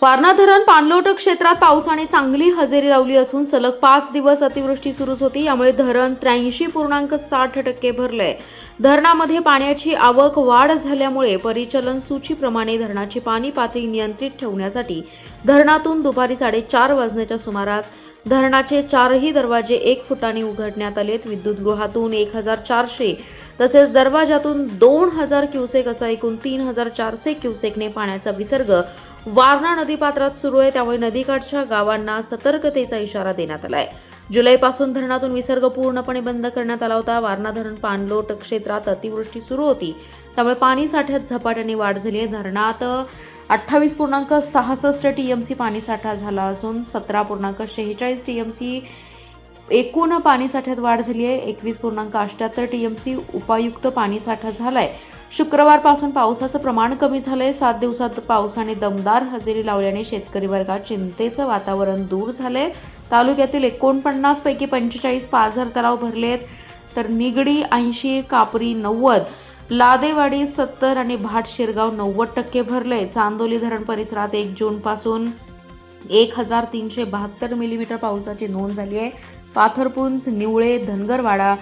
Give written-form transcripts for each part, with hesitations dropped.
वारणा धरण पाणलोट क्षेत्रात पावसाने चांगली हजेरी लावली असून सलग 5 दिवस अतिवृष्टी सुरूच होती। यामुळे धरण 83.60% भरलंय। धरणामध्ये पाण्याची आवक वाढ झाल्यामुळे परिचलन सूचीप्रमाणे धरणाची पाणी पातळी नियंत्रित ठेवण्यासाठी धरणातून दुपारी 4:30 वाजण्याच्या सुमारास धरणाचे 4ही दरवाजे 1 फुटाने उघडण्यात आलेत। विद्युतगृहातून 1400 तसेच दरवाजातून 2000 क्युसेक असा एकूण 3400 क्युसेकने पाण्याचा विसर्ग वारणा नदीपात्रात सुरू आहे। त्यामुळे नदीकाठच्या गावांना सतर्कतेचा इशारा देण्यात आलाय। जुलैपासून धरणातून विसर्ग पूर्णपणे बंद करण्यात आला होता। वारणा धरण पाणलोट क्षेत्रात अतिवृष्टी सुरू होती, त्यामुळे पाणी साठ्यात झपाट्याने वाढ झाली आहे। धरणात 28.66 टीएमसी पाणीसाठा झाला असून 17.46 टीएमसी एकूण पाणीसाठ्यात वाढ झाली आहे। 21.78 टीएमसी उपायुक्त पाणीसाठा झालाय। शुक्रवारपासून पावसाचं प्रमाण कमी झालंय। 7 दिवसात पावसाने दमदार हजेरी लावल्याने शेतकरी वर्गात चिंतेचं वातावरण दूर झालंय। तालुक्यातील 49 पैकी 45 पाझर तलाव भरलेत, तर निगडी 80, कापरी 90, लादेवाडी 70 आणि भाट शिरगाव 90% भरले। चांदोली धरण परिसरात 1 जून पासून 1372 मिलीमीटर पावसाची नोंद झाली आहे। पाथरपुंज, निवळे, धनगरवाडा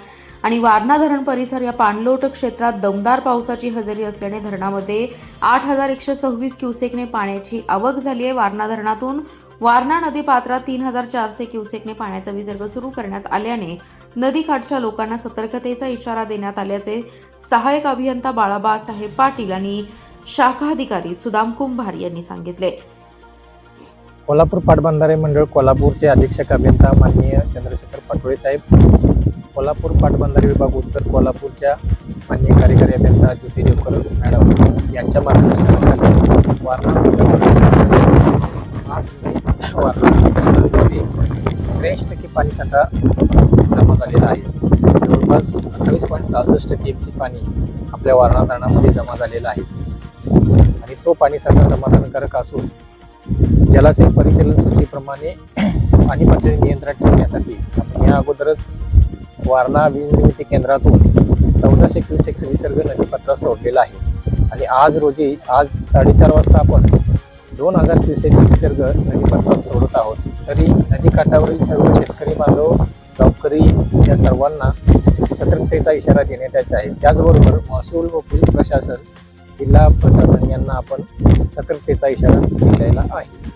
आणि वारणा धरण परिसर या पाणलोट क्षेत्रात दमदार पावसाची हजेरी असल्याने धरणामध्ये 8126 क्युसेकने पाण्याची आवक झाली आहे। वारणा धरणातून वारणा नदी पात्रात 3400 क्युसेकने पाण्याचा विसर्ग सुरू करण्यात आल्याने नदीकाठच्या लोकांना सतर्कतेचा इशारा देण्यात आल्याचे सहाय्यक अभियंता बाळासाहेब पाटील आणि शाखाधिकारी सुदाम कुंभार यांनी सांगितले। कोल्हापूर पाटबंधारे मंडळ कोल्हापूरचे अधीक्षक अभियंता माननीय चंद्रशेखर पाटोळे साहेब, कोल्हापूर पाटबंधारे विभाग उत्तर कोल्हापूरच्या माननीय कार्यकारी अभियंता ज्योती देवकर मॅडम यांच्या मार्गदर्शनाखाली वारणा 83% पाणीसाठा जमा झालेला आहे। जवळपास 28.66 टीएमसी पाणी आपल्या वारणा धरणामध्ये जमा झालेला आहे आणि तो पाणीसाठा समाधानकारक असून जलाशय परिचलन सूचीप्रमाणे पाणी पातळी नियंत्रणात ठेवण्यासाठी आपण या अगोदरच वारणा वीज निर्मिती केंद्रातून 1400 क्युसेक्स विसर्ग नदीपात्रात सोडलेला आहे आणि आज 4:30 वाजता आपण 2000 क्युसेक्स विसर्ग नदीपात्रात सोडत आहोत। तरी नदीकाठावरील सर्व शेतकरी बांधव, गावकरी या सर्वांना सतर्कतेचा इशारा देण्यात येत आहे। त्याचबरोबर महसूल व पोलीस प्रशासन, जिल्हा प्रशासन यांना आपण सतर्कतेचा इशारा दिलेला आहे।